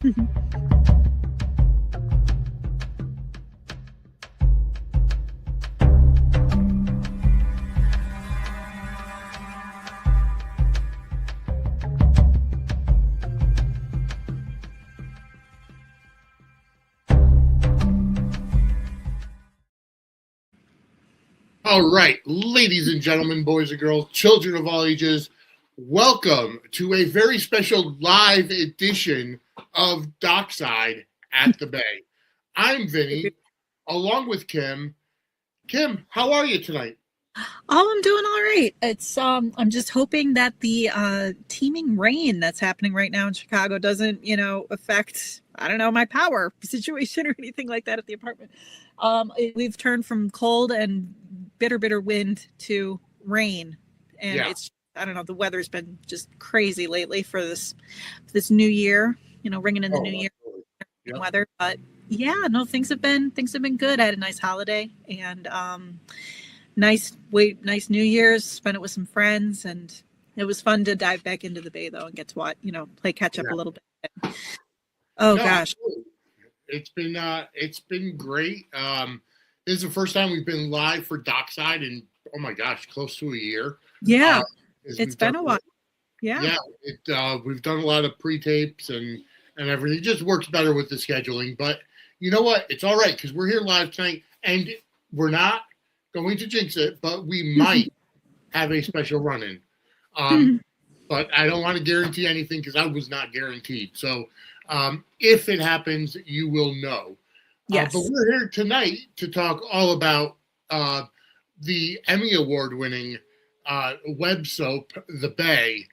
All right, ladies and gentlemen, boys and girls, children of all ages, welcome to a very special live edition of Dockside at the Bay. I'm Vinnie, along with Kim. Kim, how are you tonight? Oh, I'm doing all right. It's I'm just hoping that the teeming rain that's happening right now in Chicago doesn't, affect, I don't know, my power situation or anything like that at the apartment. We've turned from cold and bitter wind to rain, and it's, I don't know, the weather's been just crazy lately for this new year, ringing in the new year weather. But yeah, no, things have been good. I had a nice holiday and nice New Year's, spent it with some friends, and it was fun to dive back into the Bay though and get to play catch up a little bit. Gosh. It's been great. This is the first time we've been live for Dockside in, oh my gosh, close to a year. Yeah. It's been a while. Yeah. Yeah. We've done a lot of pre-tapes and everything. It just works better with the scheduling, but you know what? It's all right because we're here live tonight, and we're not going to jinx it, but we might have a special run-in. But I don't want to guarantee anything because I was not guaranteed. So if it happens, you will know. Yes. But we're here tonight to talk all about the Emmy Award-winning web soap, The Bay.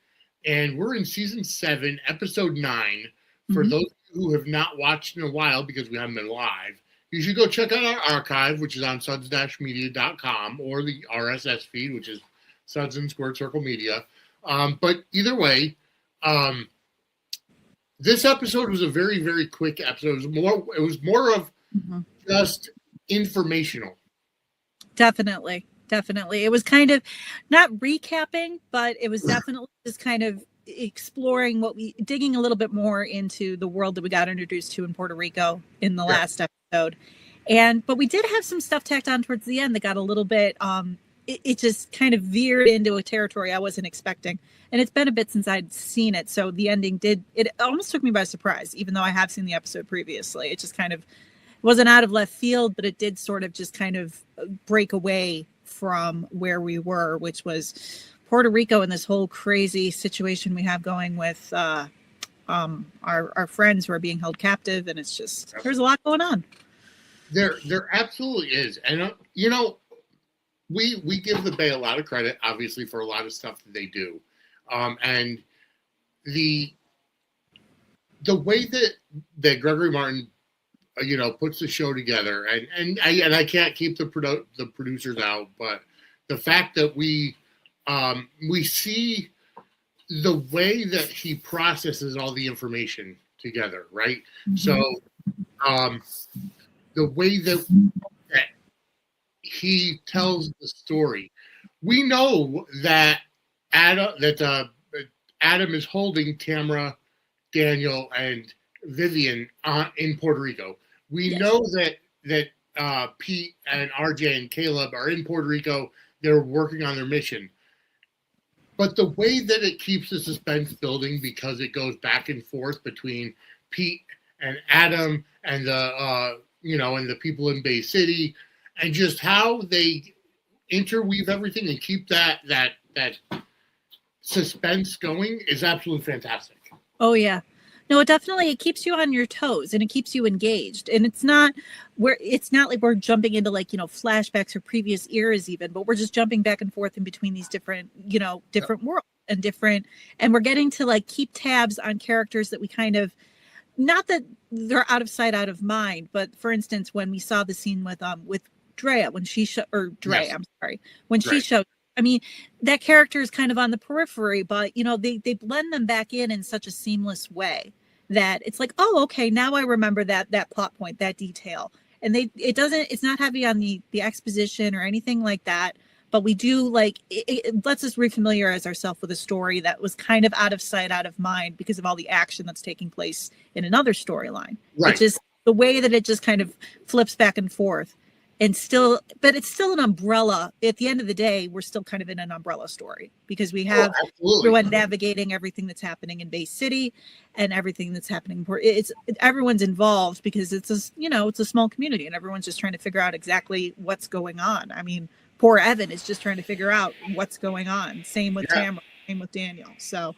And we're in season 7, episode 9. For those who have not watched in a while because we haven't been live, you should go check out our archive, which is on suds-media.com, or the RSS feed, which is Suds and Squared Circle Media. But either way, this episode was a very, very quick episode. It was more of just informational. Definitely. It was kind of not recapping, but it was definitely just kind of exploring digging a little bit more into the world that we got introduced to in Puerto Rico in the last episode. But we did have some stuff tacked on towards the end that got a little bit, it just kind of veered into a territory I wasn't expecting. And it's been a bit since I'd seen it. So the ending it almost took me by surprise, even though I have seen the episode previously. It just kind of wasn't out of left field, but it did sort of just kind of break away from where we were, which was Puerto Rico and this whole crazy situation we have going with our friends who are being held captive. And it's just, there's a lot going on. There absolutely is. And, we give the Bay a lot of credit, obviously, for a lot of stuff that they do. And the way that Gregory Martin, puts the show together, and I can't keep the producers out, but the fact that we see the way that he processes all the information together, right? So the way that he tells the story, we know that Adam is holding Tamara, Daniel, and Vivian in Puerto Rico. We know that Pete and RJ and Caleb are in Puerto Rico. They're working on their mission. But the way that it keeps the suspense building, because it goes back and forth between Pete and Adam and the people in Bay City, and just how they interweave everything and keep that suspense going is absolutely fantastic. Oh yeah. No, it keeps you on your toes and it keeps you engaged. And it's not like we're jumping into flashbacks or previous eras even, but we're just jumping back and forth in between these different worlds and we're getting to keep tabs on characters that we kind of, not that they're out of sight, out of mind, but for instance, when we saw the scene with Drea, when she showed, she showed, I mean, that character is kind of on the periphery, but they blend them back in such a seamless way that it's like, oh, okay, now I remember that plot point, that detail. And it's not heavy on the exposition or anything like that, but we do like it lets us refamiliarize ourselves with a story that was kind of out of sight, out of mind because of all the action that's taking place in another storyline. Right. It's just the way that it just kind of flips back and forth. And still, but it's still an umbrella. At the end of the day, we're still kind of in an umbrella story because we have everyone navigating everything that's happening in Bay City and everything that's happening. Everyone's involved because it's a small community and everyone's just trying to figure out exactly what's going on. I mean, poor Evan is just trying to figure out what's going on. Same with Tamara, same with Daniel. So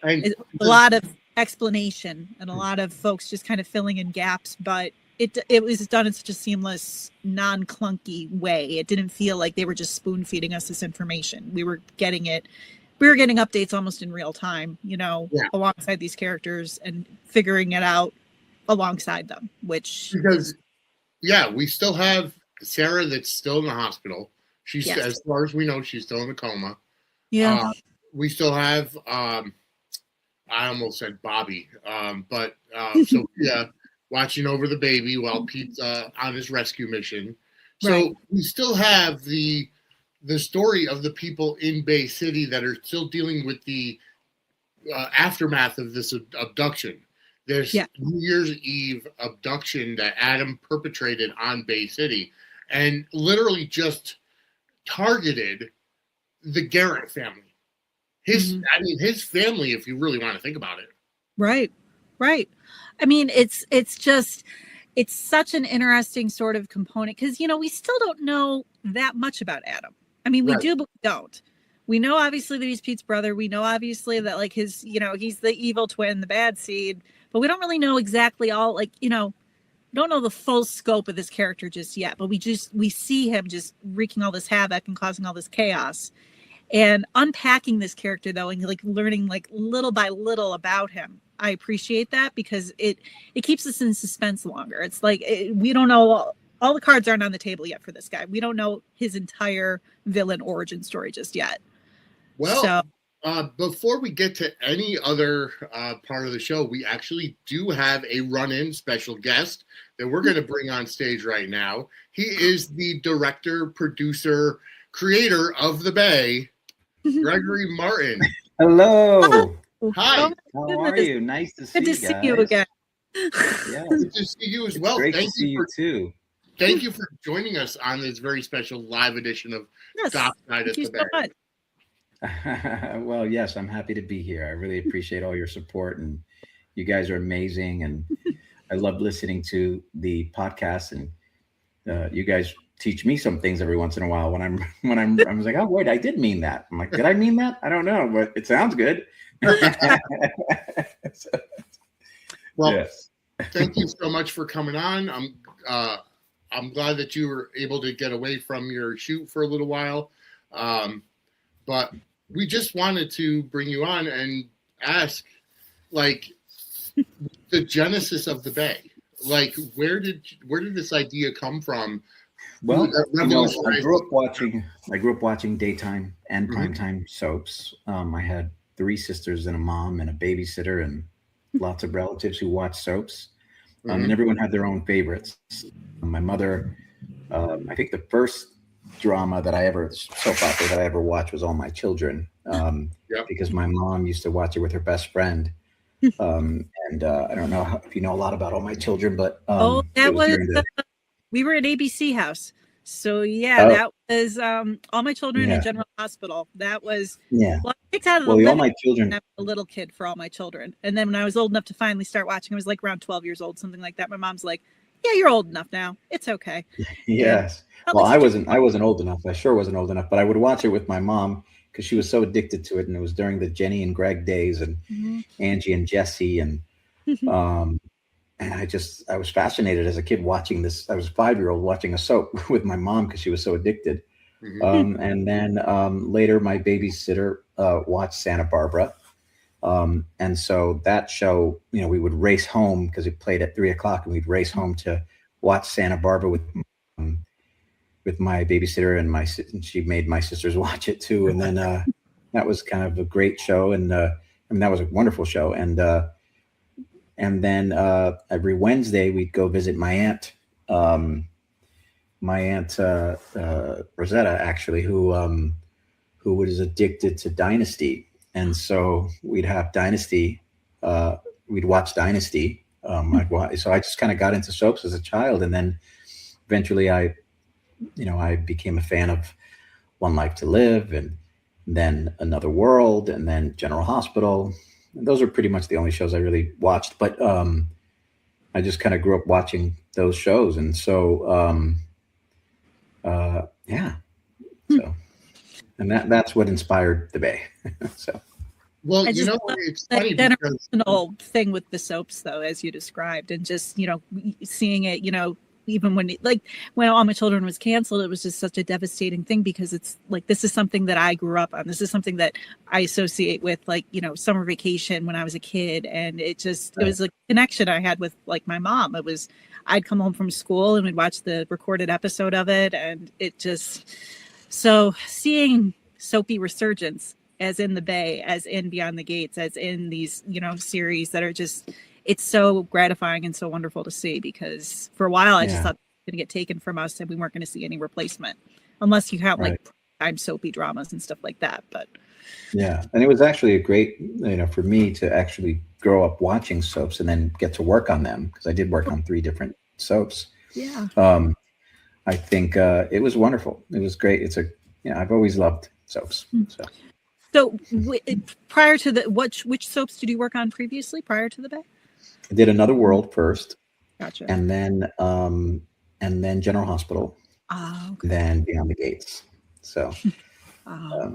it's a lot of explanation and a lot of folks just kind of filling in gaps, but it was done in such a seamless, non-clunky way. It didn't feel like they were just spoon feeding us this information. We were getting updates almost in real time, alongside these characters and figuring it out alongside them, because we still have Sarah that's still in the hospital. She's as far as we know, she's still in a coma. Yeah. We still have I almost said Bobby, but Sophia watching over the baby while Pete's on his rescue mission. So we still have the story of the people in Bay City that are still dealing with the aftermath of this abduction. There's New Year's Eve abduction that Adam perpetrated on Bay City and literally just targeted the Garrett family. His family, if you really want to think about it. Right. I mean, it's such an interesting sort of component because, we still don't know that much about Adam. I mean, we do, but we don't. We know obviously that he's Pete's brother. We know obviously that like his, he's the evil twin, the bad seed, but we don't really know exactly all don't know the full scope of this character just yet, but we see him just wreaking all this havoc and causing all this chaos. And unpacking this character though, and like learning like little by little about him, I appreciate that because it keeps us in suspense longer. It's like we don't know all the cards aren't on the table yet for this guy. We don't know his entire villain origin story just yet. Well, before we get to any other part of the show, we actually do have a run-in special guest that we're going to bring on stage right now. He is the director, producer, creator of The Bay, Gregory Martin. Hello. Hi. How are you? Nice to see you. Good to see you again. Yeah. Good to see you as well. Great to see you too. Thank you for joining us on this very special live edition of Dockside at The Bay. Well, yes, I'm happy to be here. I really appreciate all your support, and you guys are amazing. And I love listening to the podcast, and you guys teach me some things every once in a while when I was like, oh wait, I did mean that. I'm like, did I mean that? I don't know, but it sounds good. Well, yes. Thank you so much for coming on. I'm glad that you were able to get away from your shoot for a little while. But we just wanted to bring you on and ask, like, the genesis of The Bay. Like, where did this idea come from? Well, I grew up watching daytime and primetime soaps. I had 3 sisters and a mom and a babysitter and lots of relatives who watched soaps. And everyone had their own favorites. My mother, I think the first soap opera that I ever watched was All My Children, because my mom used to watch it with her best friend. And I don't know if you know a lot about All My Children, but we were at ABC House. So that was All My Children in General Hospital. That was kicked out of the All My Children. I was a little kid for All My Children, and then when I was old enough to finally start watching, I was like around 12 years old, something like that. My mom's like, "Yeah, you're old enough now. It's okay." Yes. Well, I wasn't old enough. I sure wasn't old enough, but I would watch it with my mom because she was so addicted to it, and it was during the Jenny and Greg days, and Angie and Jesse, and and I was fascinated as a kid watching this. I was a 5-year-old watching a soap with my mom because she was so addicted. And then later my babysitter watched Santa Barbara. And so that show, we would race home because it played at 3:00 and we'd race home to watch Santa Barbara with my babysitter, and she made my sisters watch it too. And then that was kind of a great show. And that was a wonderful show. And then every Wednesday we'd go visit my aunt my aunt Rosetta, actually, who was addicted to Dynasty, and so we'd have Dynasty. We'd watch Dynasty. So I just kind of got into soaps as a child, and then eventually I became a fan of One Life to Live, and then Another World, and then General Hospital. And those are pretty much the only shows I really watched. But I just kind of grew up watching those shows, and so yeah. So, and that's what inspired the Bay. So. Well, it's funny that because generational thing with the soaps, though, as you described, and just seeing it, even when All My Children was canceled, it was just such a devastating thing, because it's like, this is something that I grew up on. This is something that I associate with, summer vacation when I was a kid, and it was a connection I had with my mom. It was, I'd come home from school and we'd watch the recorded episode of it, and it just, so seeing soapy resurgence, as in the Bay, as in Beyond the Gates, as in these, series that are just, it's so gratifying and so wonderful to see, because for a while I just thought it was going to get taken from us and we weren't going to see any replacement, unless you count time soapy dramas and stuff like that. But yeah, and it was actually a great, for me to actually grow up watching soaps and then get to work on them, because I did work on 3 different soaps. Yeah. I think it was wonderful. It was great. I've always loved soaps. So prior to which soaps did you work on previously prior to the Bay? I did Another World first. Gotcha. And then General Hospital. Okay. Then Beyond the Gates. So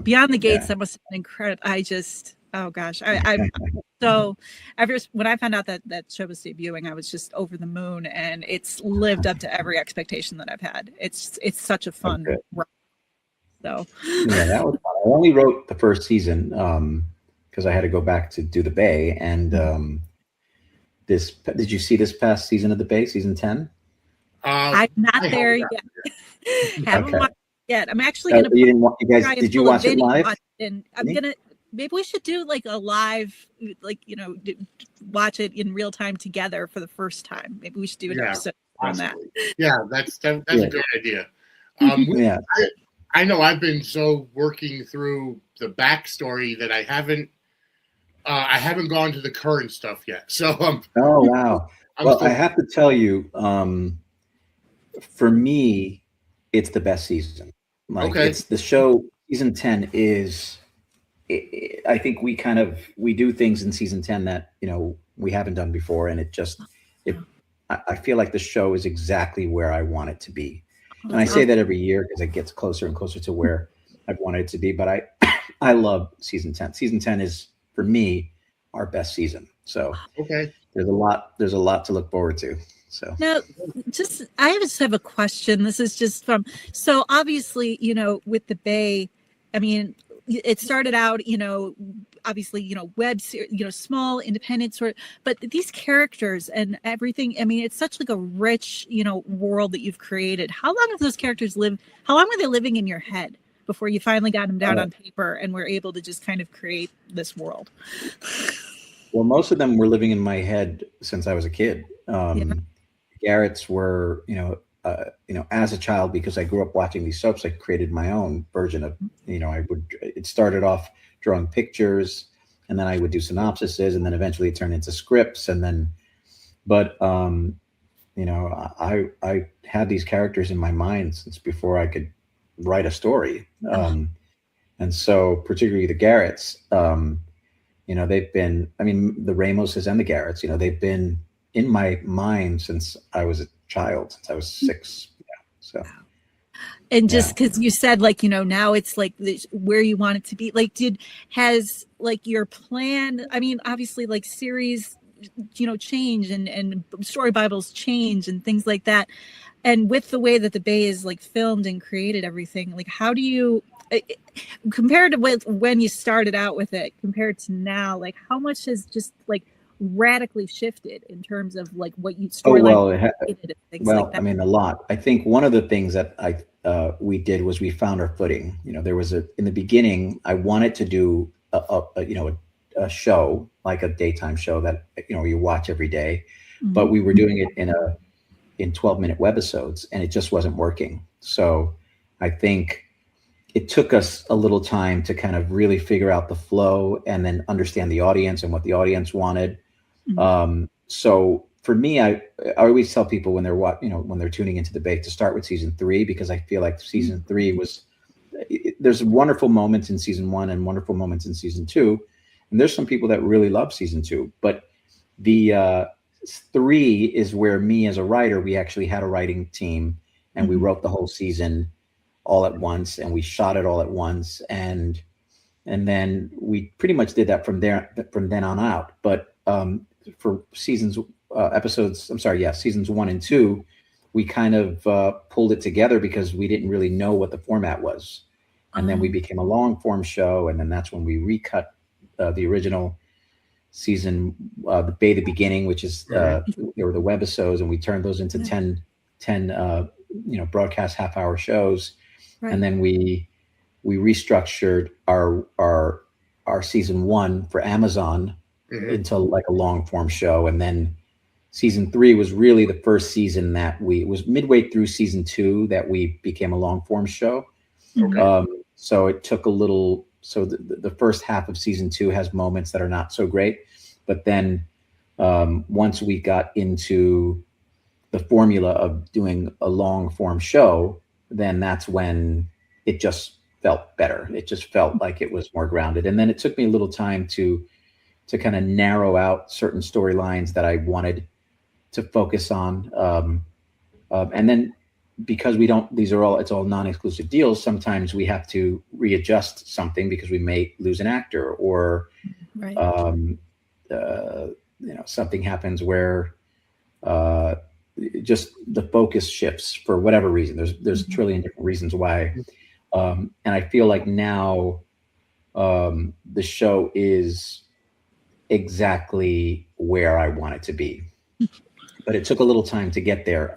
Beyond the Gates, that must have been incredible. I just, oh gosh, so when I found out that show was debuting, I was just over the moon, and it's lived up to every expectation that I've had. It's such a fun run. So yeah, that was fun. I only wrote the first season because I had to go back to do the Bay. And did you see this past season of the Bay, season 10? I'm not there yet. Haven't watched it yet. I'm actually gonna. Did you watch it live? And I'm gonna. Maybe we should do a live, watch it in real time together for the first time. Maybe we should do an episode on that. Yeah, that's a good idea. I know I've been so working through the backstory that I haven't gone to the current stuff yet. So oh wow! I have to tell you, for me, it's the best season. It's the show. Season 10 is. I think we do things in season 10 that we haven't done before, and I feel like the show is exactly where I want it to be. And I say that every year because it gets closer and closer to where I've wanted it to be. But I love season 10. Season 10 is, for me, our best season. So there's a lot to look forward to. So now, I just have a question. This is just so obviously, with the Bay, I mean, it started out, obviously, web series, small independent but these characters and everything, I mean, it's such a rich, world that you've created. How long have those characters lived? How long were they living in your head before you finally got them down on paper and were able to just kind of create this world? Well, most of them were living in my head since I was a kid. Garrett's were, as a child, because I grew up watching these soaps, I created my own version of, it started off drawing pictures, and then I would do synopsises, and then eventually it turned into scripts. And then, I had these characters in my mind since before I could write a story. And so particularly the Garretts, they've been, the Ramoses and the Garretts, they've been in my mind since I was a child, since I was 6. So. And just because you said, now it's where you want it to be, has your plan, obviously series, change and story Bibles change and things like that. And with the way that the Bay is filmed and created everything, how do you, compared to when you started out with it, compared to now, how much has just radically shifted in terms of what you storyline? A lot. I think one of the things that we did was we found our footing. There was in the beginning, I wanted to do a show, like a daytime show that you watch every day, but we were doing it in in 12-minute webisodes, and it just wasn't working. So I think it took us a little time to kind of really figure out the flow and then understand the audience and what the audience wanted. So for me, I always tell people when they're when they're tuning into debate to start with season 3, because I feel like season 3 was, there's wonderful moments in season 1 and wonderful moments in season 2. And there's some people that really love season 2, but the 3 is where me as a writer, we actually had a writing team and we wrote the whole season all at once, and we shot it all at once, and then we pretty much did that from then on out. But for seasons 1 and 2, we kind of pulled it together because we didn't really know what the format was, and then we became a long form show, and then that's when we recut the original season, the beginning, which is there were the webisodes, and we turned those into 10 broadcast half-hour shows. Right. And then we restructured our season 1 for Amazon into like a long form show. And then season 3 was really the first season that it was midway through season 2 that we became a long form show. Okay. So it took a little, so the first half of season 2 has moments that are not so great, but then once we got into the formula of doing a long form show, then that's when it just felt better. It just felt like it was more grounded. And then it took me a little time to kind of narrow out certain storylines that I wanted to focus on. And then because it's all non-exclusive deals, sometimes we have to readjust something because we may lose an actor, or something happens where just the focus shifts for whatever reason. There's a trillion different reasons why. And I feel like now the show is exactly where I want it to be. But it took a little time to get there.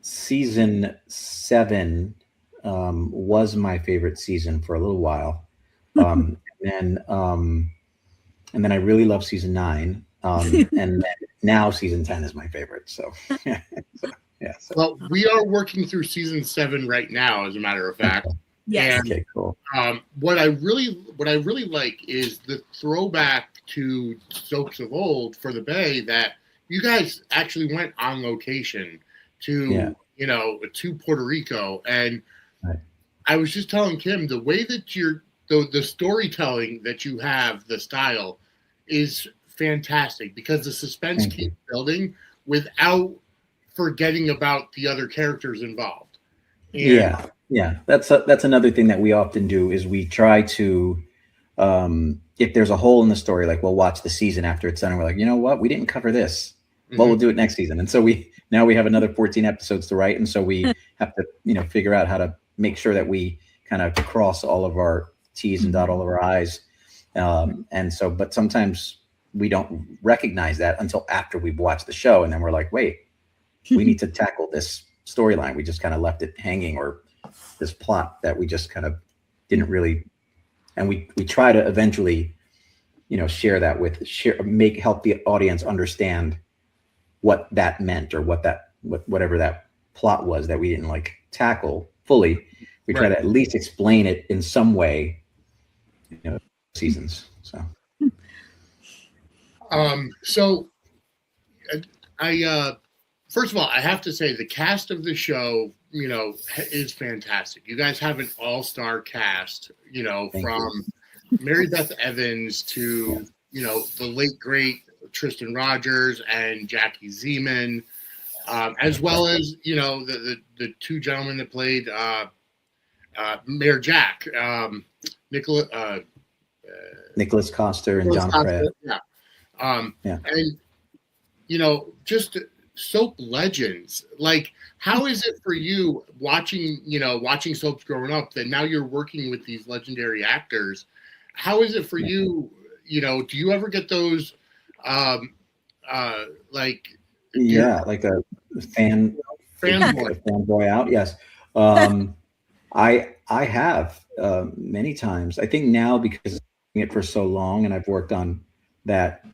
Season 7 was my favorite season for a little while. And then I really love season 9. And then now season 10 is my favorite. So, yeah. Well, we are working through season 7 right now, as a matter of fact. Yes. And, okay, cool. What I really like is the throwback to soaps of old for the Bay, that you guys actually went on location to Puerto Rico, and I was just telling Kim, the way that the storytelling that you have, the style, is fantastic, because the suspense keeps building without forgetting about the other characters involved. And yeah. That's another thing that we often do, is we try to, if there's a hole in the story, like we'll watch the season after it's done, and we're like, you know what, we didn't cover this. Well, we'll do it next season. And so we have another 14 episodes to write, and so we have to figure out how to make sure that we kind of cross all of our T's and dot all of our I's. And so, but sometimes we don't recognize that until after we've watched the show, and then we're like, wait, we need to tackle this storyline. We just kind of left it hanging, or this plot that we just kind of didn't really. And we try to eventually, share that help the audience understand what that meant, or whatever that plot was that we didn't tackle fully. We try to at least explain it in some way, seasons. So. So I first of all, I have to say the cast of the show, is fantastic. You guys have an all-star cast, from Mary Beth Evans to, the late great Tristan Rogers and Jackie Zeman, as well as, the two gentlemen that played Mayor Jack, Nicholas Coster and John Pratt. And just soap legends. Like, how is it for you watching soaps growing up, that now you're working with these legendary actors? How is it for you? Do you ever get those like a fanboy out? Yes. I have many times. I think now, because I've been doing it for so long and I've worked on that,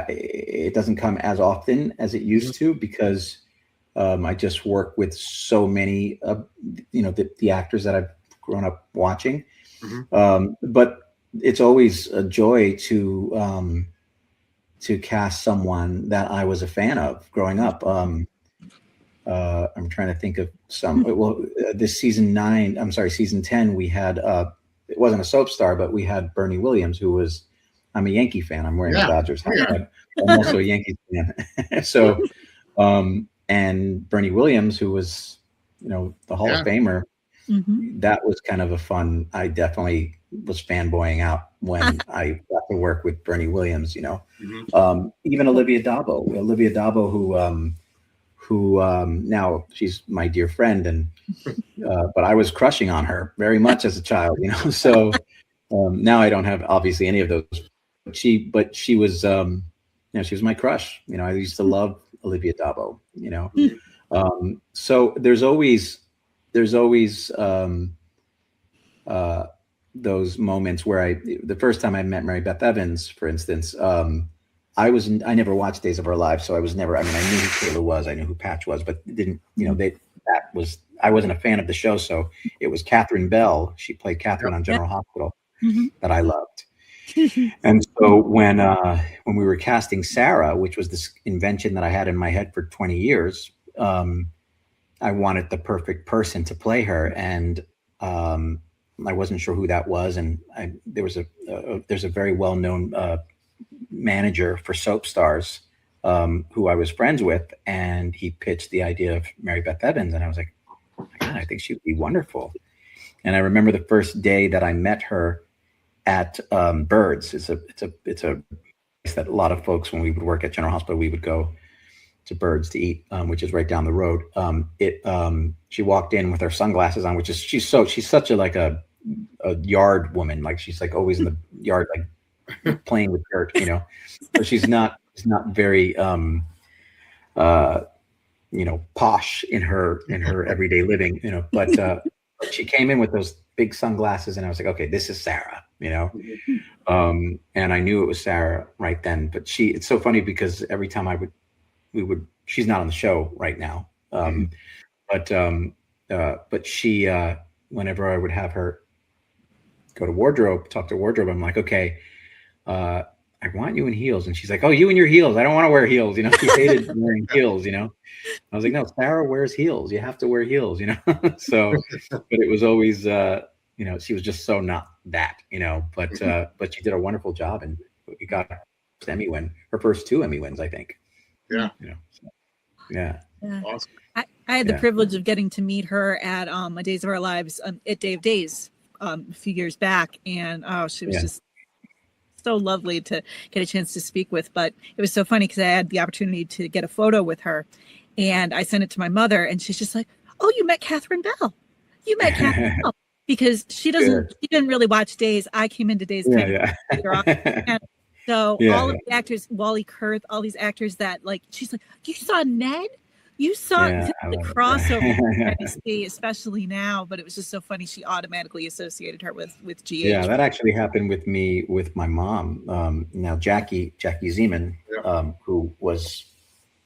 it doesn't come as often as it used to, because I just work with so many, the actors that I've grown up watching. But it's always a joy to cast someone that I was a fan of growing up. I'm trying to think of some. Well, this season 10, we had it wasn't a soap star, but we had Bernie Williams, who was. I'm a Yankee fan. I'm wearing a Dodgers hat, but I'm also a Yankees fan. So, and Bernie Williams, who was, the Hall of Famer, that was kind of a fun. I definitely was fanboying out when I got to work with Bernie Williams. Even Olivia Dabo, who now she's my dear friend, and but I was crushing on her very much as a child. So now I don't have obviously any of those. But she was, she was my crush. I used to love Olivia Dabo. So there's always those moments where the first time I met Mary Beth Evans, for instance, I never watched Days of Our Lives, so I was never. I mean, I knew who Kayla was, I knew who Patch was, but didn't. I wasn't a fan of the show, so it was Catherine Bell. She played Catherine on General Hospital that I loved. And so when we were casting Sarah, which was this invention that I had in my head for 20 years, I wanted the perfect person to play her, and I wasn't sure who that was. And there's a very well-known manager for soap stars who I was friends with, and he pitched the idea of Mary Beth Evans, and I was like, oh my God, I think she would be wonderful. And I remember the first day that I met her at Birds. It's a place that a lot of folks, when we would work at General Hospital, we would go to Birds to eat, which is right down the road. She walked in with her sunglasses on, she's such a yard woman. Like she's like always in the yard, like playing with dirt, but she's not very posh in her everyday living, but she came in with those big sunglasses, and I was like, okay, this is Sarah, and I knew it was Sarah right then. But it's so funny because every time she's not on the show right now, but she, whenever I would have her go to talk to wardrobe, I'm like, okay, I want you in heels. And she's like, oh, you and your heels. I don't want to wear heels. She hated wearing heels, I was like, no, Sarah wears heels. You have to wear heels, So, but it was always, she was just so not that, but she did a wonderful job, and we got her first 2 Emmy wins, I think. Yeah. Yeah. Awesome. I had the privilege of getting to meet her at a Days of Our Lives at Day of Days a few years back, and she was just so lovely to get a chance to speak with. But it was so funny because I had the opportunity to get a photo with her, and I sent it to my mother, and she's just like, oh, you met Catherine Bell. You met Catherine Bell. Because she didn't really watch Days. I came into Days later on. And so all of the actors, Wally Kurth, all these actors that she's like, you saw Ned? You saw the crossover I see, especially now, but it was just so funny. She automatically associated her with GH. Yeah, that actually happened with me with my mom. Now Jackie Zeman, who was,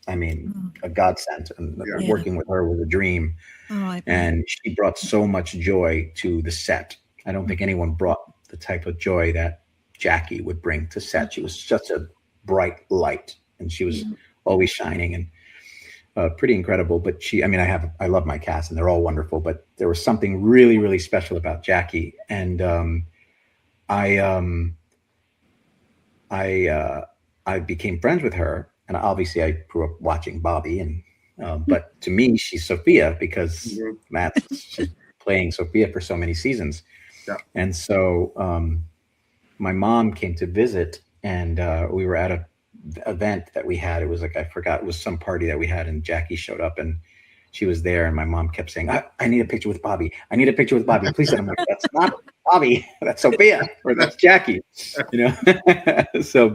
a godsend, and working with her was a dream. And she brought so much joy to the set. I don't think anyone brought the type of joy that Jackie would bring to set. She was such a bright light, and she was always shining, and pretty incredible. But I love my cast, and they're all wonderful, but there was something really, really special about Jackie. And I became friends with her, and obviously I grew up watching Bobby, and but to me, she's Sophia because she's playing Sophia for so many seasons. Yeah. And so my mom came to visit, and we were at an event that we had. It was I forgot, it was some party that we had, and Jackie showed up, and she was there, and my mom kept saying, I need a picture with Bobby. I need a picture with Bobby. Please. And I'm like, that's not Bobby. That's Sophia, or that's Jackie, So,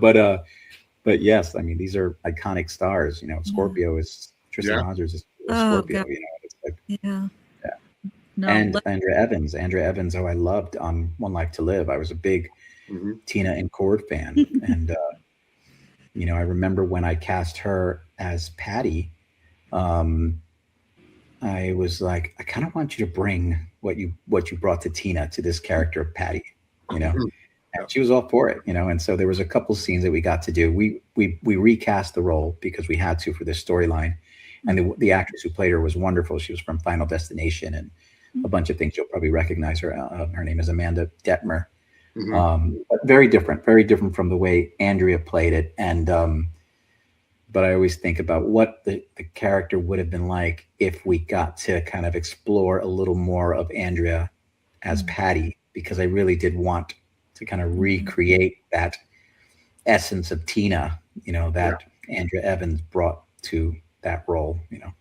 but yes, these are iconic stars. Scorpio is Tristan Rogers is Scorpio. God. It's like, No, and Andrea Evans, who I loved on One Life to Live. I was a big Tina and Cord fan, and I remember when I cast her as Patty, I was like, I kind of want you to bring what you brought to Tina to this character of Patty, you know. And she was all for it, you know. And so there was a couple scenes that we got to do. We recast the role because we had to for this storyline. And the actress who played her was wonderful. She was from Final Destination and a bunch of things. You'll probably recognize her. Her name is Amanda Detmer. But very different from the way Andrea played it. And but I always think about what the character would have been like if we got to kind of explore a little more of Andrea as Patty, because I really did want to kind of recreate that essence of Tina, you know, that Andrea Evans brought to that role, you know.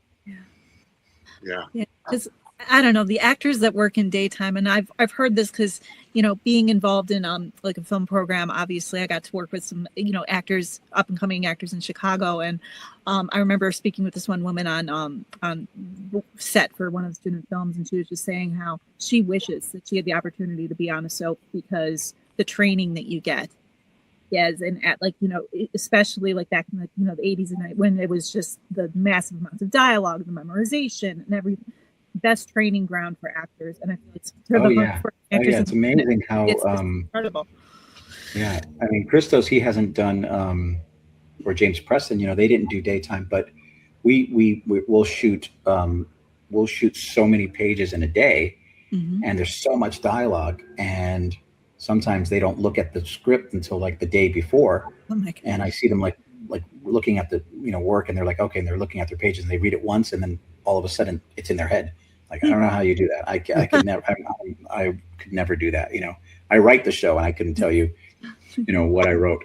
Yeah. Because I don't know, the actors that work in daytime, and I've heard this because, you know, being involved in like a film program, obviously I got to work with some, you know, actors, up and coming actors in Chicago, and I remember speaking with this one woman on set for one of the student films, and she was just saying how she wishes that she had the opportunity to be on a soap because the training that you get. Yes, and at, like, you know, especially like back in the, you know, the 80s and when it was just the massive amounts of dialogue, the memorization, and everything. Best training ground for actors, and I feel it's it's amazing how it's incredible. Yeah, I mean, Christos, he hasn't done or James Preston, you know, they didn't do daytime, but we'll shoot so many pages in a day, and there's so much dialogue, and sometimes they don't look at the script until like the day before. Oh my God. And I see them like looking at the, you know, work, and they're like, okay, and they're looking at their pages and they read it once, and then all of a sudden it's in their head. Like, I don't know how you do that. I could never, I could never do that. You know, I write the show and I couldn't tell you, you know, what I wrote.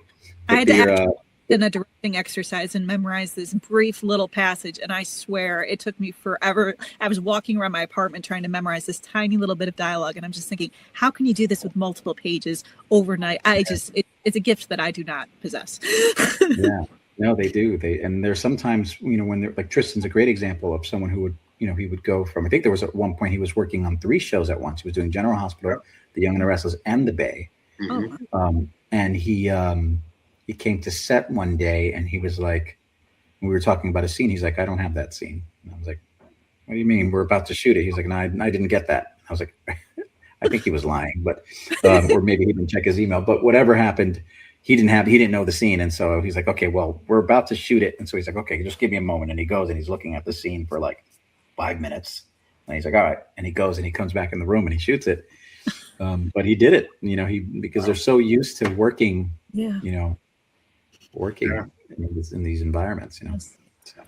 I had to in a directing exercise and memorize this brief little passage, and I swear it took me forever. I was walking around my apartment trying to memorize this tiny little bit of dialogue, and I'm just thinking, how can you do this with multiple pages overnight? It's a gift that I do not possess. Yeah, no, they do. And there's sometimes, you know, when they're like, Tristan's a great example of someone who would, you know, he would go from, I think there was at one point he was working on 3 shows at once. He was doing General Hospital, The Young and the Restless, and The Bay. And he came to set one day, and he was like, we were talking about a scene. He's like, I don't have that scene. And I was like, what do you mean? We're about to shoot it. He's like, no, I didn't get that. I was like, I think he was lying, but or maybe he didn't check his email. But whatever happened, he didn't know the scene. And so he's like, okay, well, we're about to shoot it. And so he's like, okay, just give me a moment. And he goes and he's looking at the scene for like 5 minutes. And he's like, all right. And he goes and he comes back in the room and he shoots it. But he did it, you know, because they're so used to working, you know, in these environments, you know.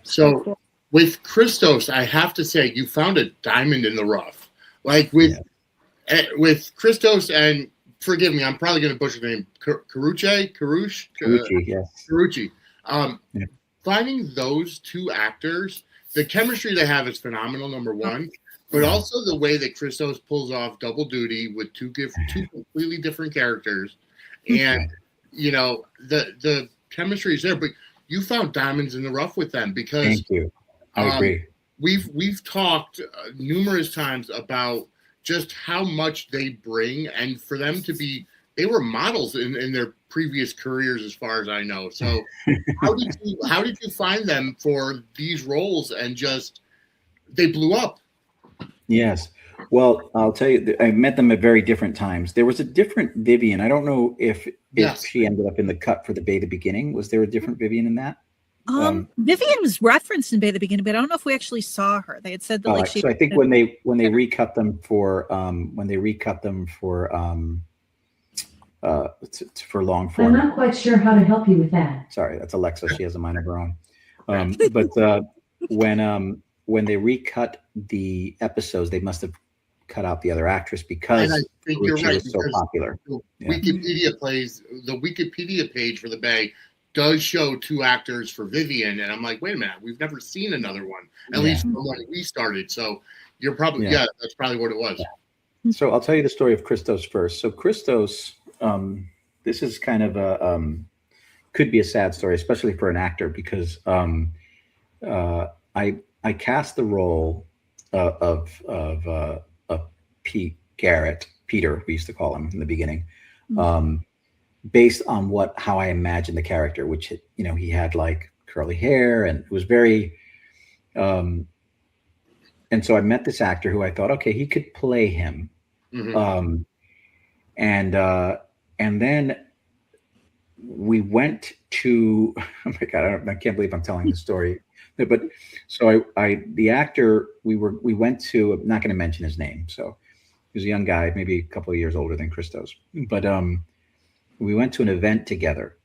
So with Christos, I have to say, you found a diamond in the rough. Like with Christos, and forgive me, I'm probably going to butcher the name, Carucci. Finding those 2 actors, the chemistry they have is phenomenal, number one, but also the way that Christos pulls off double duty with 2 completely different characters, and you know, the chemistry is there. But you found diamonds in the rough with them, because thank you. I agree. We've talked numerous times about just how much they bring, and for them to be, they were models in their previous careers, as far as I know. So how did you find them for these roles, and just they blew up? Yes. Well, I'll tell you, I met them at very different times. There was a different Vivian. I don't know if she ended up in the cut for the Bay the Beginning. Was there a different Vivian in that? Vivian was referenced in Bay the Beginning, but I don't know if we actually saw her. They had said that like she. So I think when they recut them for long form. I'm not quite sure how to help you with that. Sorry, that's Alexa. She has a mind of her own. But when they recut the episodes, they must have cut out the other actress because I think you're right, was so popular. The Wikipedia page for the Bay does show 2 actors for Vivian, and I'm like, wait a minute, we've never seen another one, at least from when we started. So you're probably that's probably what it was. Yeah. So I'll tell you the story of Christos first. So Christos, this is kind of a could be a sad story, especially for an actor, because I cast the role of Pete Garrett, Peter, we used to call him in the beginning, based on how I imagined the character, which, you know, he had like curly hair, and it was very and so I met this actor who I thought, okay, he could play him. And then we went to, oh my God, I can't believe I'm telling this story. But so the actor, we went to, I'm not going to mention his name. So he was a young guy, maybe a couple of years older than Christos. But we went to an event together.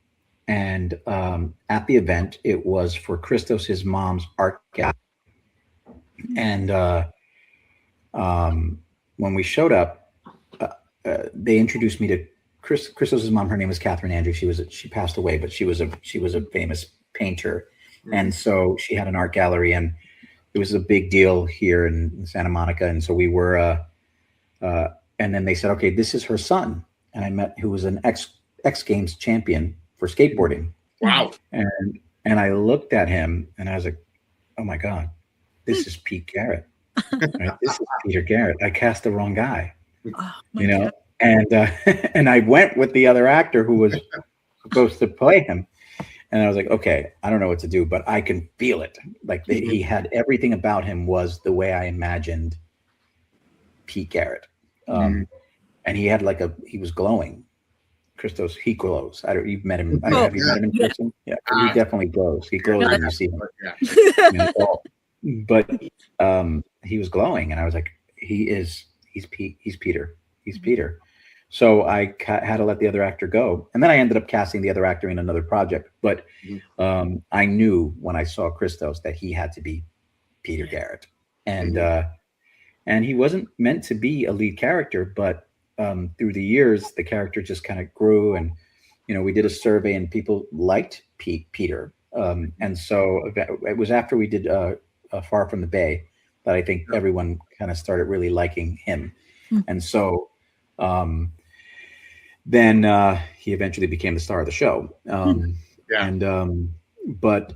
And at the event, it was for Christos' mom's art gallery. And when we showed up, they introduced me to Christos' mom. Her name was Catherine Andrew. She passed away, but she was a famous painter. And so she had an art gallery, and it was a big deal here in Santa Monica. And so we were, and then they said, okay, this is her son. And I met, who was an X Games champion for skateboarding. Wow. And I looked at him and I was like, oh my God, this is Pete Garrett. Right? This is Peter Garrett. I cast the wrong guy, God. And I went with the other actor who was supposed to play him. And I was like, okay, I don't know what to do, but I can feel it. Like he had everything about him was the way I imagined Pete Garrett. And he had he was glowing. Christos, he glows. You've met him. Have you met him in person? Yeah, he definitely glows. He glows when you see him. But he was glowing, and I was like, he's Peter. He's Peter. So I had to let the other actor go. And then I ended up casting the other actor in another project. But I knew when I saw Christos that he had to be Peter Garrett. And he wasn't meant to be a lead character, but through the years, the character just kind of grew. And, we did a survey and people liked Peter. And so it was after we did Far From the Bay that I think everyone kind of started really liking him. And so then he eventually became the star of the show. But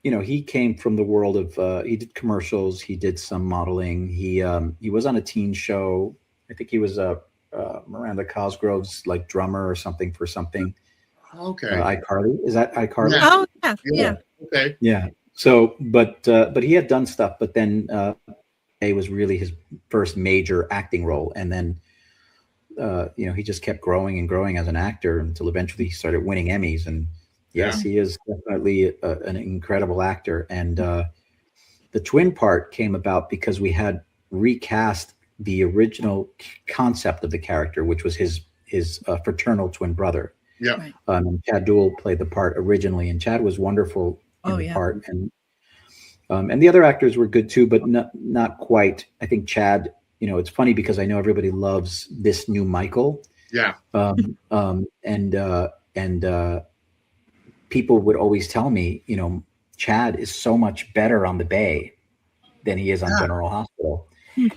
he came from the world of, he did commercials, he did some modeling. He was on a teen show. I think he was Miranda Cosgrove's drummer or something for something. Okay. iCarly. Is that iCarly? Yeah. Oh yeah. Okay. Yeah. So, but he had done stuff, but then it was really his first major acting role. And then, he just kept growing and growing as an actor until eventually he started winning Emmys. And yes, he is definitely an incredible actor. And the twin part came about because we had recast the original concept of the character, which was his fraternal twin brother. Yeah. And Chad Duell played the part originally, and Chad was wonderful in the part. And the other actors were good too, but not quite. I think Chad, it's funny because I know everybody loves this new Michael. Yeah. And people would always tell me, Chad is so much better on the Bay than he is on General Hospital.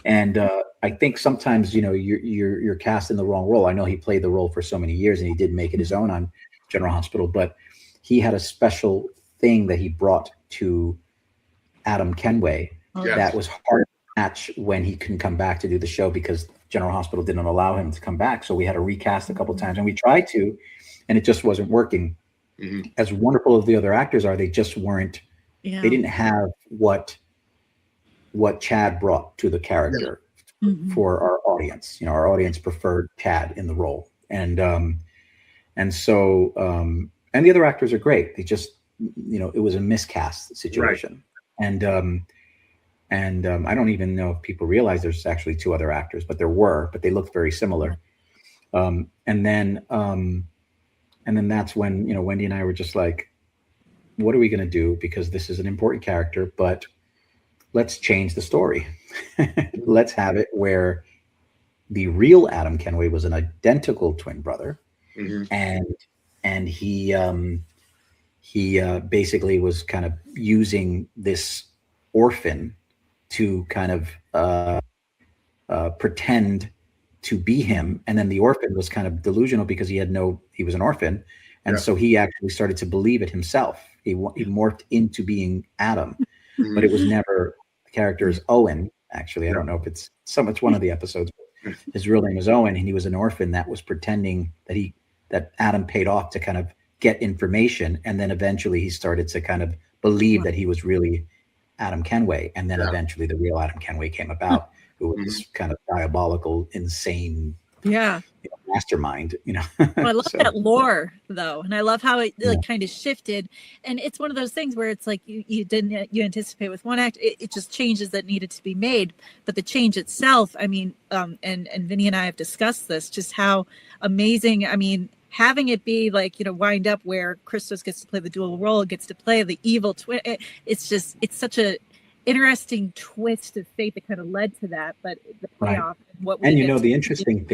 And I think sometimes, you're cast in the wrong role. I know he played the role for so many years and he did make it his own on General Hospital, but he had a special thing that he brought to Adam Kenway that was hard to match when he couldn't come back to do the show because General Hospital didn't allow him to come back. So we had to recast a couple of times, and we tried to, and it just wasn't working. As wonderful as the other actors are, they just weren't, they didn't have what Chad brought to the character for our audience. Our audience preferred Chad in the role. And so the other actors are great. They just, it was a miscast situation. Right. And I don't even know if people realize there's actually two other actors, but they looked very similar. And then that's when, Wendy and I were just like, what are we going to do? Because this is an important character, but let's change the story. Let's have it where the real Adam Kenway was an identical twin brother. And he basically was kind of using this orphan to kind of pretend to be him. And then the orphan was kind of delusional because he was an orphan. And so he actually started to believe it himself. He morphed into being Adam, but it was never, the character is Owen. Actually, I don't know if it's one of the episodes. His real name is Owen, and he was an orphan that was pretending that Adam paid off to kind of get information. And then eventually he started to kind of believe that he was really Adam Kenway, and then eventually the real Adam Kenway came about, who was this kind of diabolical, insane, mastermind. Well, I love that lore though, and I love how it kind of shifted. And it's one of those things where it's like you anticipate with one act, it just changes that needed to be made, but the change itself, I mean, and Vinnie and I have discussed this, just how amazing. I mean, having it be like, wind up where Christos gets to play the dual role, gets to play the evil twin. It's such a interesting twist of fate that kind of led to that. But the payoff, and the interesting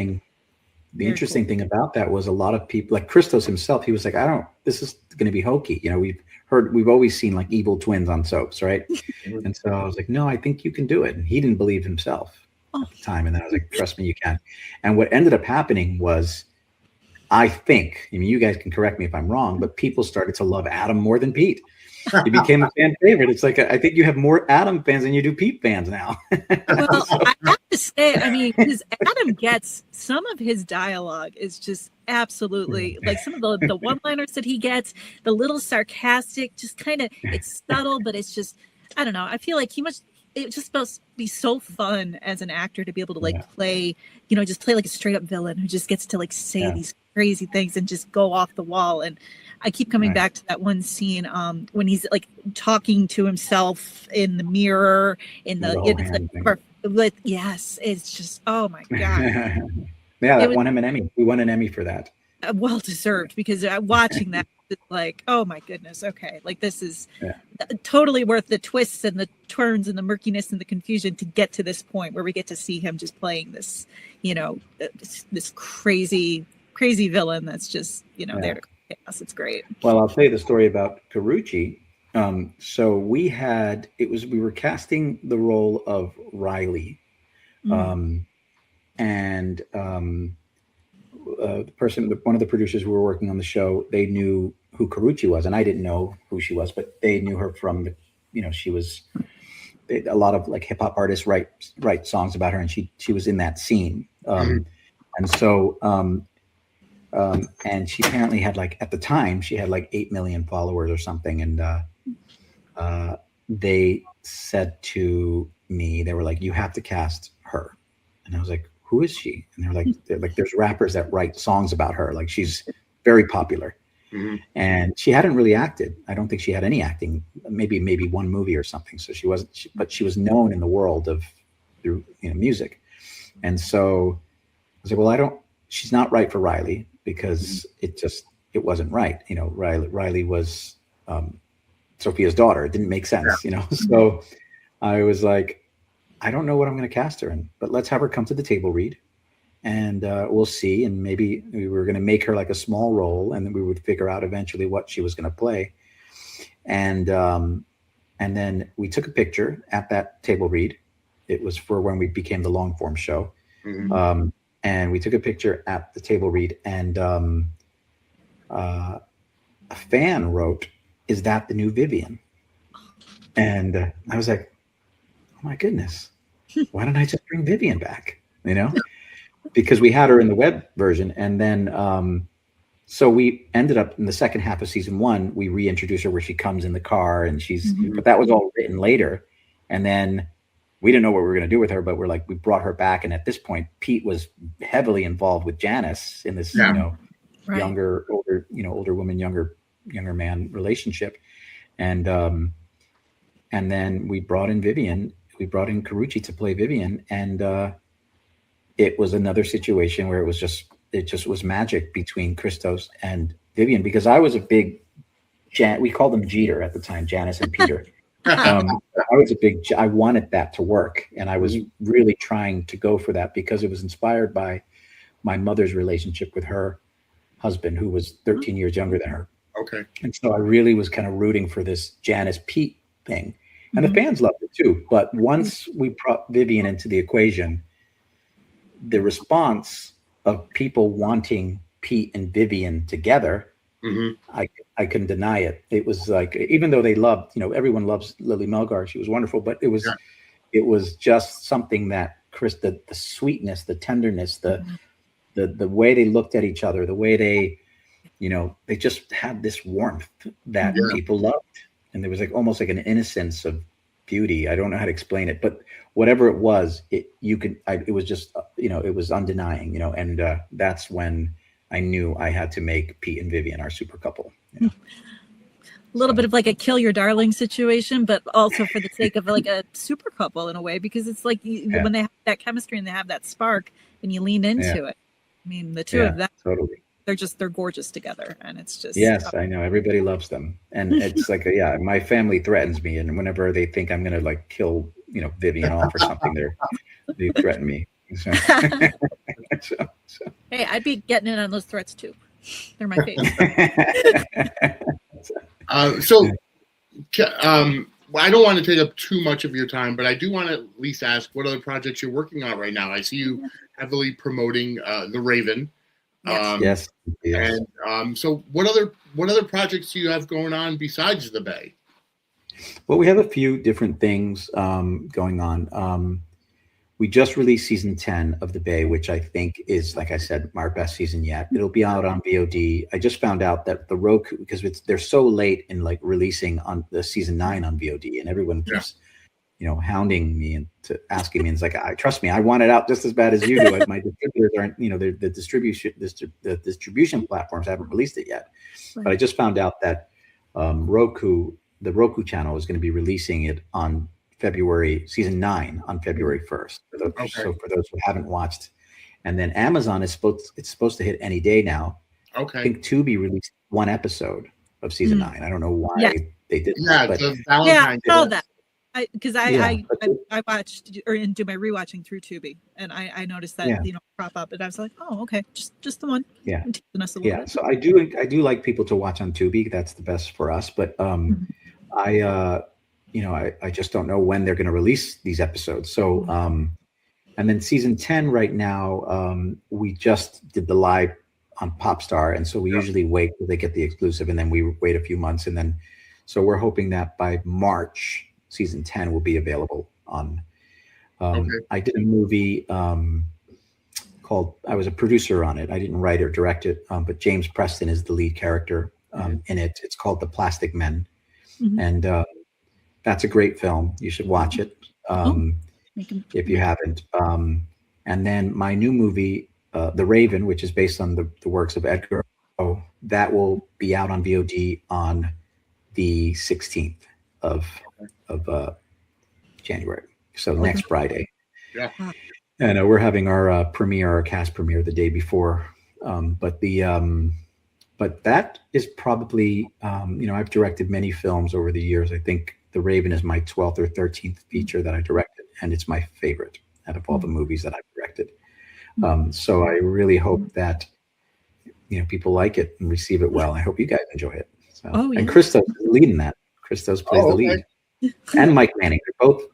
thing about that was a lot of people, like Christos himself, he was like, this is going to be hokey. We've always seen like evil twins on soaps, right? And so I was like, no, I think you can do it. And he didn't believe himself at the time. And then I was like, trust me, you can. And what ended up happening was, I think, you guys can correct me if I'm wrong, but people started to love Adam more than Pete. He became a fan favorite. It's like, I think you have more Adam fans than you do Pete fans now. Well, I have to say, because Adam gets, some of his dialogue is just absolutely, like some of the one-liners that he gets, the little sarcastic, just kind of, it's subtle, but it's just, I don't know. I feel like it's just supposed to be so fun as an actor to be able to play, just play like a straight up villain who just gets to say these crazy things and just go off the wall. And I keep coming back to that one scene when he's like talking to himself in the mirror yes, it's just, oh my God. That won him an Emmy. We won an Emmy for that. Well deserved, because watching that, it's like, oh my goodness, okay, like this is totally worth the twists and the turns and the murkiness and the confusion to get to this point where we get to see him just playing this, this crazy villain that's just there to cause chaos. It's great. Well, I'll tell you the story about Carucci. So we were casting the role of Riley, and one of the producers who were working on the show, they knew who Carucci was, and I didn't know who she was, but they knew her from she was a lot of like hip hop artists write songs about her, and she was in that scene, and so and she apparently had at the time she had 8 million followers or something, and they said to me, they were like, you have to cast her, and I was like, who is she? And they're like, there's rappers that write songs about her. Like, she's very popular. And she hadn't really acted. I don't think she had any acting, maybe one movie or something. So she wasn't, but she was known in the world through music. And so I was like, well, she's not right for Riley, because it wasn't right. Riley was Sophia's daughter. It didn't make sense, So I was like, I don't know what I'm going to cast her in, but let's have her come to the table read, and we'll see. And maybe we were going to make her like a small role, and then we would figure out eventually what she was going to play. And then we took a picture at that table read. It was for when we became the long form show. And we took a picture at the table read, and a fan wrote, "Is that the new Vivian?" And I was like, oh my goodness, why don't I just bring Vivian back? Because we had her in the web version. And then, so we ended up in the second half of season 1, we reintroduce her where she comes in the car, and but that was all written later. And then we didn't know what we were going to do with her, but we brought her back. And at this point, Pete was heavily involved with Janice in this, younger, older woman, younger man relationship. And then we brought in Vivian. We brought in Carucci to play Vivian, and it was another situation where it just was magic between Christos and Vivian, because I was a big we called them Jeter at the time, Janice and Peter. I wanted that to work, and I was really trying to go for that because it was inspired by my mother's relationship with her husband, who was 13 years younger than her. Okay. And so I really was kind of rooting for this Janice Pete thing. And the fans loved it too. But once we brought Vivian into the equation, the response of people wanting Pete and Vivian together, I couldn't deny it. It was like, even though they loved, everyone loves Lily Melgar, she was wonderful, but it was just something that the sweetness, the tenderness, the way they looked at each other, the way they just had this warmth that people loved. And there was almost like an innocence of beauty. I don't know how to explain it, but whatever it was, it was just, it was undenying, and that's when I knew I had to make Pete and Vivian our super couple. A little bit of like a kill your darling situation, but also for the sake of like a super couple in a way, because it's like when they have that chemistry and they have that spark and you lean into it. I mean, the two of them, totally. They're gorgeous together, and it's just I know everybody loves them, and it's like my family threatens me, and whenever they think I'm gonna like kill Vivian off or something, they threaten me. So. Hey, I'd be getting in on those threats too. They're my favorite. I don't want to take up too much of your time, but I do want to at least ask what other projects you're working on right now. I see you heavily promoting The Raven. Yes. And so what other projects do you have going on besides the Bay? Well, we have a few different things going on. We just released season 10 of the Bay, which I think is, like I said, our best season yet. It'll be out on VOD. I just found out that the Roku, because they're so late in like releasing on the season 9 on VOD, and everyone keeps hounding me and asking me, and it's like, trust me, I want it out just as bad as you do. My distributors aren't, the distribution platforms haven't released it yet. Right. But I just found out that the Roku channel is going to be releasing it on season 9 on February 1st. So for those who haven't watched, and then Amazon it's supposed to hit any day now. Okay. I think Tubi released one episode of season 9. I don't know why they did that. But I saw that. Because I watched and do my rewatching through Tubi, and I noticed that crop up, and I was like, oh, okay, just the one. Yeah. Bit. So I do like people to watch on Tubi. That's the best for us. But I just don't know when they're going to release these episodes. So and then season 10 right now, we just did the live on Popstar, and so we usually wait till they get the exclusive, and then we wait a few months, and then so we're hoping that by March, season 10 will be available on. I did a movie called, I was a producer on it. I didn't write or direct it, but James Preston is the lead character in it. It's called The Plastic Men. And that's a great film. You should watch it if you haven't. And then my new movie, The Raven, which is based on the works of Edgar Allan Poe, that will be out on VOD on the 16th of January, so next Friday. And we're having our cast premiere the day before, but that is probably I've directed many films over the years. I think The Raven is my 12th or 13th feature that I directed, and it's my favorite out of all the movies that I've directed. So I really hope that people like it and receive it well. I hope you guys enjoy it. So, and Christos is leading that. Christos plays the lead, and Mike Manning.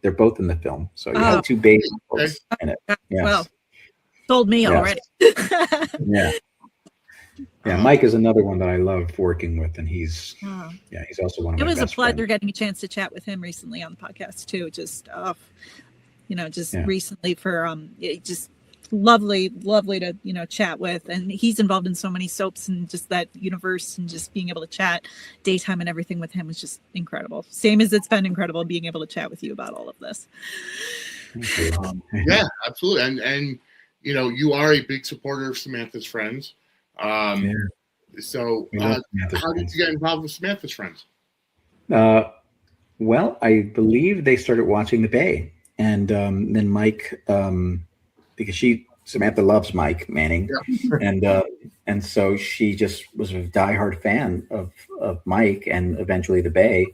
They're both in the film. So you have two baby folks in it. Yes. Well, sold me already. Mike is another one that I love working with, and he's also one of my best friends. It was a pleasure getting a chance to chat with him recently on the podcast too. Just recently for just lovely to chat with, and he's involved in so many soaps and just that universe, and just being able to chat daytime and everything with him was just incredible. Same as it's been incredible being able to chat with you about all of this. Yeah, absolutely. And you are a big supporter of Samantha's Friends. So how did you get involved with Samantha's Friends? Well, I believe they started watching The Bay, and then Mike, because Samantha loves Mike Manning, and so she just was a diehard fan of Mike and eventually The Bay,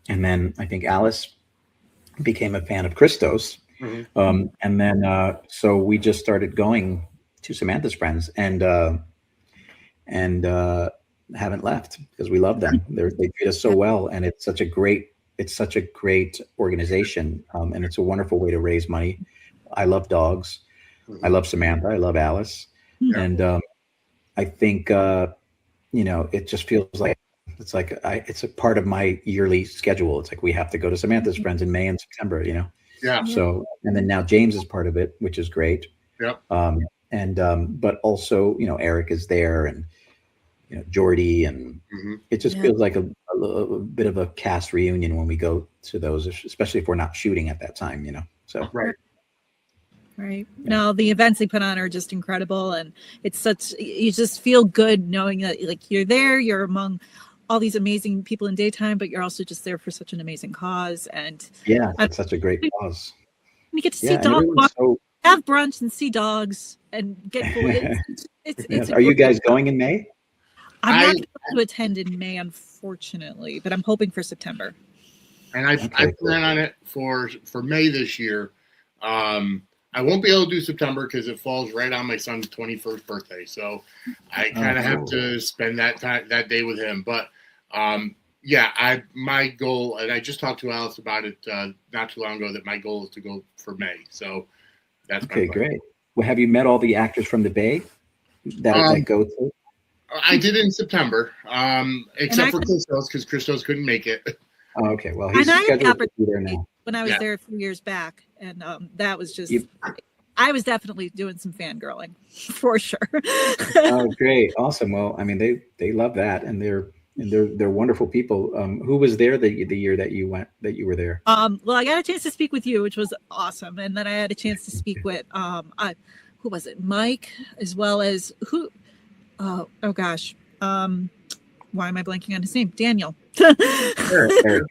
and then I think Alice became a fan of Christos, and then so we just started going to Samantha's Friends, and haven't left because we love them. They treat us so well, and it's such a great organization, and it's a wonderful way to raise money. I love dogs. I love Samantha. I love Alice. And I think, it just feels like it's a part of my yearly schedule. It's like we have to go to Samantha's Friends in May and September, So, and then now James is part of it, which is great. But also, Eric is there, and Jordy, and Mhm. it just feels like a bit of a cast reunion when we go to those, especially if we're not shooting at that time, So Right. Right. No, the events they put on are just incredible, and you just feel good knowing that like you're there, you're among all these amazing people in daytime, but you're also just there for such an amazing cause. And it's such a great cause. You get to see dogs, have brunch, and see dogs, and get it's Are you guys going in May? I'm not able to attend in May, unfortunately, but I'm hoping for September. And I plan on it for May this year. I won't be able to do September because it falls right on my son's 21st birthday. So I kind of have to spend that day with him. But my goal, and I just talked to Alice about it not too long ago, that my goal is to go for May. So that's okay, great. Well, have you met all the actors from the Bay that go to? Mm-hmm. I did in September, except for Christos, because Christos couldn't make it. Oh, okay. Well, he's scheduled to be there now. When I was there a few years back, and that was just, I was definitely doing some fangirling for sure. Oh, great. Awesome. Well, I mean, they love that, and they're wonderful people. Who was there the year that you were there? Well, I got a chance to speak with you, which was awesome. And then I had a chance to speak with, who was it? Mike, as well as who, oh gosh. Why am I blanking on his name? Daniel. Eric.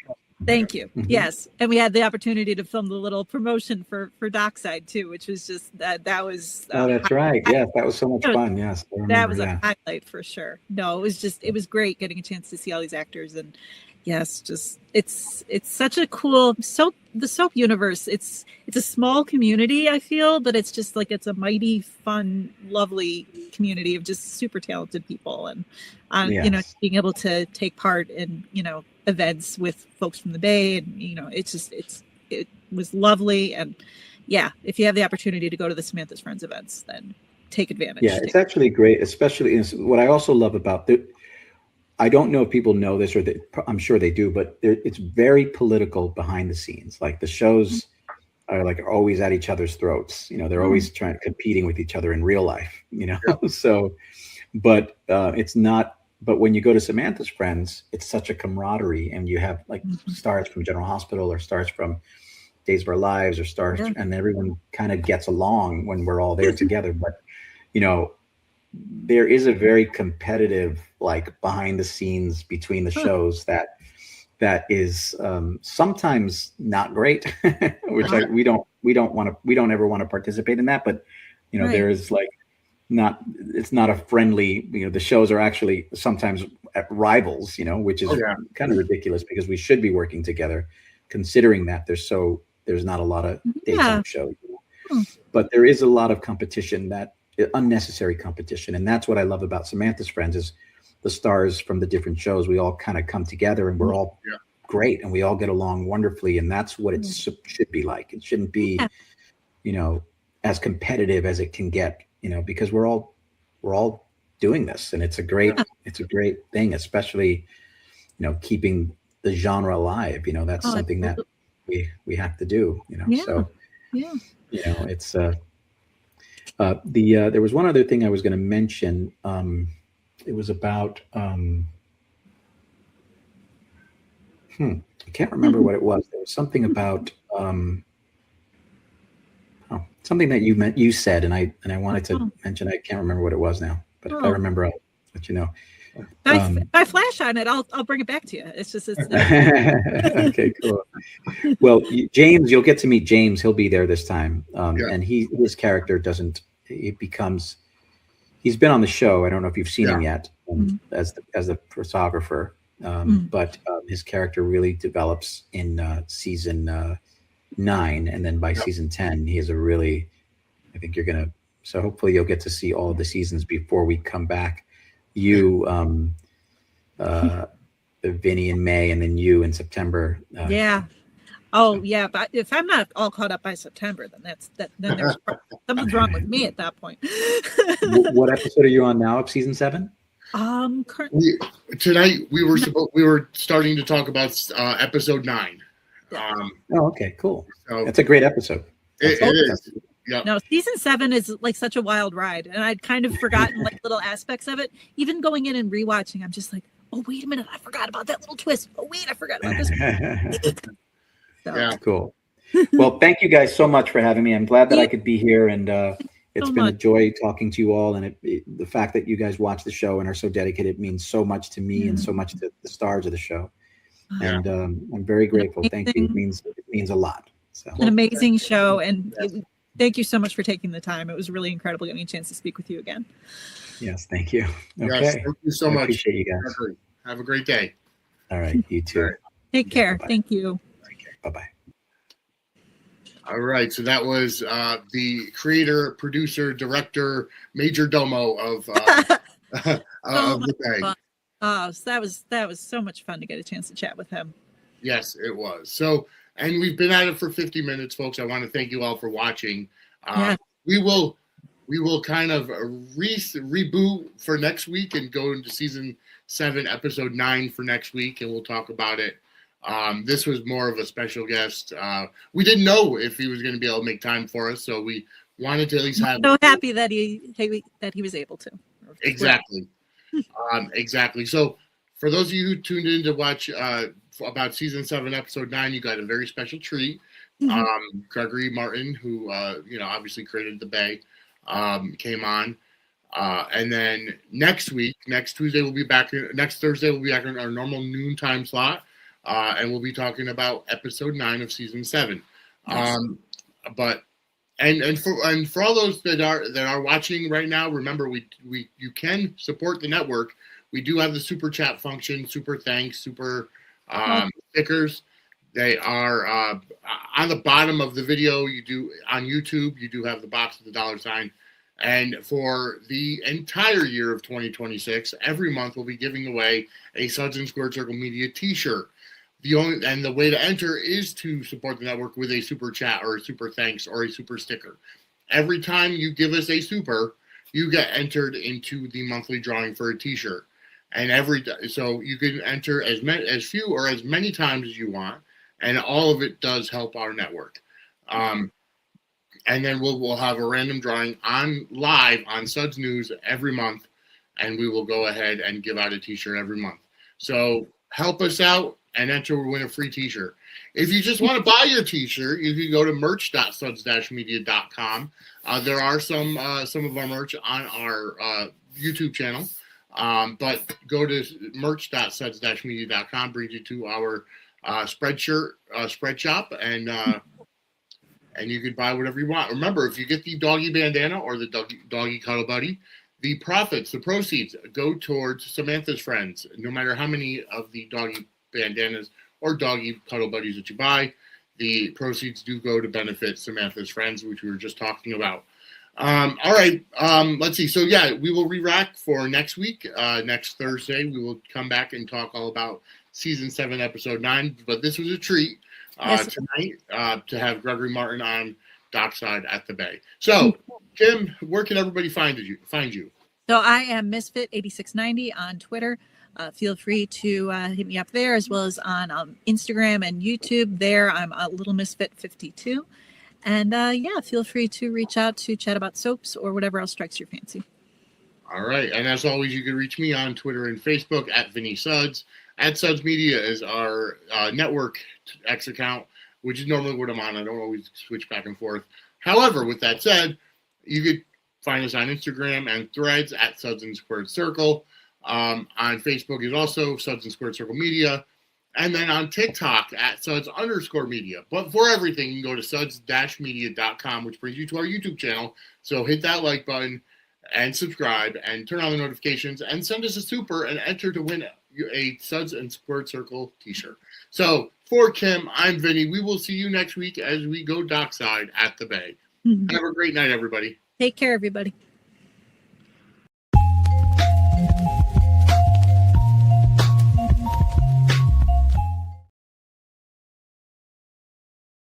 Thank you. Mm-hmm. Yes. And we had the opportunity to film the little promotion for Dockside too, which was just that was. Oh, that's right. Yes. That was so much fun. Yes. That was a highlight for sure. No, it was great getting a chance to see all these actors, and yes, just it's such a cool the soap universe. It's a small community, I feel, but it's just like, it's a mighty fun, lovely community of just super talented people. And, being able to take part in, events with folks from the Bay, and it was lovely. And if you have the opportunity to go to the Samantha's Friends events, then take advantage. Yeah, it's actually great, especially what I also love about I don't know if people know this, or I'm sure they do, but it's very political behind the scenes. Like the shows are always at each other's throats. They're always competing with each other in real life. So, but it's not. But when you go to Samantha's Friends, it's such a camaraderie, and you have stars from General Hospital, or stars from Days of Our Lives, or stars, and everyone kind of gets along when we're all there together. But there is a very competitive, behind the scenes between the shows that is sometimes not great, which we don't ever want to participate in that. But there is it's not a friendly, the shows are actually sometimes at rivals, which is kind of ridiculous, because we should be working together, considering that there's not a lot of daytime shows, but there is a lot of competition, unnecessary competition. And that's what I love about Samantha's Friends, is the stars from the different shows. We all kind of come together, and we're all great, and we all get along wonderfully. And that's what it should be like. It shouldn't be, as competitive as it can get, because we're all doing this, and it's a great thing, especially, keeping the genre alive. That's something that we have to do, so, it's, there was one other thing I was going to mention. It was about, I can't remember what it was. There was something about, something that you said, and I wanted to mention. I can't remember what it was now, but if I remember, I'll let you know. If I flash on it, I'll bring it back to you. It's just okay, cool. Well, James, you'll get to meet James. He'll be there this time, and his character he's been on the show. I don't know if you've seen him yet, as the photographer, but his character really develops in season 9, and then by season 10, he is I think you're gonna. So hopefully you'll get to see all of the seasons before we come back. You, Vinnie in May, and then you in September. But if I'm not all caught up by September, then then there's something's wrong with me at that point. What episode are you on now of season 7? Currently Tonight we were starting to talk about episode 9. Okay, cool. So that's a great episode. It is. Yep. No, season 7 is like such a wild ride, and I'd kind of forgotten like little aspects of it. Even going in and rewatching, I'm just like, oh wait a minute, I forgot about that little twist. Oh wait, I forgot about this. So. Yeah. Cool. Well, thank you guys so much for having me. I'm glad that I could be here, and it's been a joy talking to you all. And the fact that you guys watch the show and are so dedicated means so much to me and so much to the stars of the show. Yeah. And I'm very grateful. Thank you. It means a lot. So an amazing show, and thank you so much for taking the time. It was really incredible getting a chance to speak with you again. Yes, thank you. Okay. Yes, thank you so much. Appreciate you guys. Have a great day. All right, you too. Right. Take care. Bye-bye. Thank you. Bye-bye. All right, so that was the creator, producer, director, major domo of the Bay. Oh, so that was so much fun to get a chance to chat with him. Yes, it was. So, and we've been at it for 50 minutes, folks. I want to thank you all for watching. We will kind of reboot for next week and go into season 7, episode 9 for next week, and we'll talk about it. This was more of a special guest. We didn't know if he was going to be able to make time for us, so we wanted to at least have. So happy that he was able to. Exactly. Exactly. So, for those of you who tuned in to watch about season 7, episode 9, you got a very special treat. Gregory Martin, who obviously created the Bay, came on. And then next Tuesday, we'll be back. Next Thursday, we'll be back in our normal noon time slot. And we'll be talking about episode 9 of season 7. Yes. But for all those that are watching right now, remember you can support the network. We do have the super chat function, super thanks, super stickers. They are on the bottom of the video. You do on YouTube. You do have the box with the $. And for the entire year of 2026, every month we'll be giving away a Suds and Squared Circle Media T-shirt. The way to enter is to support the network with a super chat or a super thanks or a super sticker. Every time you give us a super, you get entered into the monthly drawing for a T-shirt. And so you can enter as few or as many times as you want, and all of it does help our network. And then we'll have a random drawing live on Suds News every month, and we will go ahead and give out a T-shirt every month. So help us out and enter to win a free T-shirt. If you just want to buy your T-shirt, you can go to merch.suds-media.com. There are some of our merch on our YouTube channel, but go to merch.suds-media.com, brings you to our spread shop, and you can buy whatever you want. Remember, if you get the doggy bandana or the doggy cuddle buddy, the proceeds go towards Samantha's friends. No matter how many of the doggy bandanas or doggy cuddle buddies that you buy, the proceeds do go to benefit Samantha's friends, which we were just talking about. All right, let's see. So yeah, we will re-rack for next week. Next Thursday, we will come back and talk all about season 7, episode 9. But this was a treat tonight to have Gregory Martin on Dockside at the Bay. So, Kim, where can everybody find you? So I am Misfit8690 on Twitter. Feel free to hit me up there, as well as on Instagram and YouTube. There, I'm a Little Misfit 52. And feel free to reach out to chat about soaps or whatever else strikes your fancy. All right. And as always, you can reach me on Twitter and Facebook at Vinnie Suds. At Suds Media is our network X account, which is normally what I'm on. I don't always switch back and forth. However, with that said, you could find us on Instagram and Threads at Suds and Squared Circle. On Facebook is also Suds and Squared Circle Media. And then on TikTok at Suds_media. But for everything, you can go to suds-media.com, which brings you to our YouTube channel. So hit that like button and subscribe and turn on the notifications and send us a super and enter to win a Suds and Squared Circle t-shirt. So for Kim, I'm Vinny. We will see you next week as we go Dockside at the Bay. Have a great night, everybody. Take care, everybody.